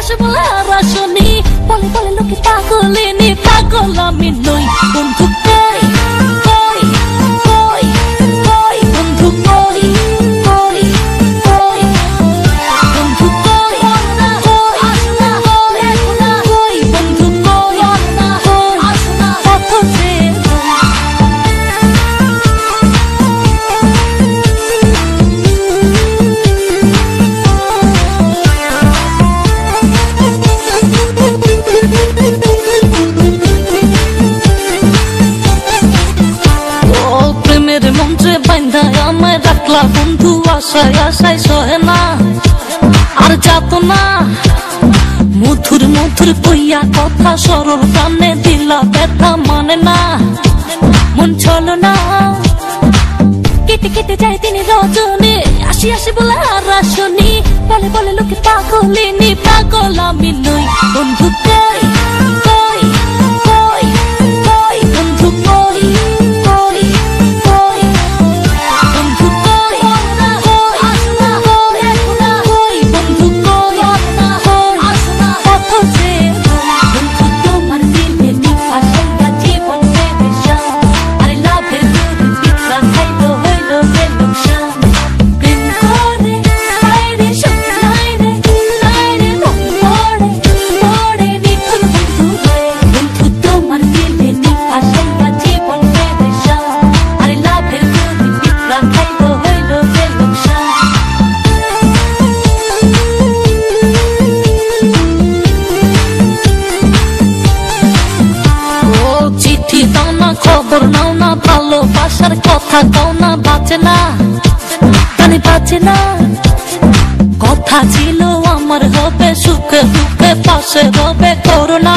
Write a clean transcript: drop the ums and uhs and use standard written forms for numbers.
আসে বলে আর আসনি, বলে বলে লোকে পাগলিনী, পাগল আমি নই। বন্ধু কই কই কই কই, বন্ধু কই কই কই, বন্ধু কই কই আসনা কই, বন্ধু কই কই আসনা কত যে মন্ত্রে বান্ধা আমায় রাখলা বন্ধু, আশায় আশায় সহে না আর যাত না। মধুর মধুর কইয়া কথা সরল কানে দিলা ব্যথা মানে না, মন চলো না। কেটে কেটে যায় দিনে রজনী, আসি আসি বলে আর আসনি, বলে বলে লোকে পাগলিনী, পাগল আমি নই। বন্ধু কই কই কই কই, বন্ধু কই কই কই, বন্ধু কই কই আসনা কই, বন্ধু কই কই আসনা কত যে। বন্ধু তোমার দিনে নিপাশাইয়া জীবন পেরেশান, আরে লাভের দুধ পিছলা খাইলো হইল যে লোকসান। প্রেম করে হায়রে সুখ নাই রে, নাই রে মন পড়ে পড়ে নিখুন বন্ধু রে। বন্ধু তোমার দিনে নিপাশাইয়া জীবন পেরেশান, আরে লাভের দুধ পিছলা খাইলো হইল যে লোকসান। ও চিঠি দাও না, খবর নাও না, ভালোবাসার কথা দাও না, বাঁচে না কানে বাঁচে না। কথা ছিল আমার হবে সুখে দুঃখে পাশে রবে করোনা।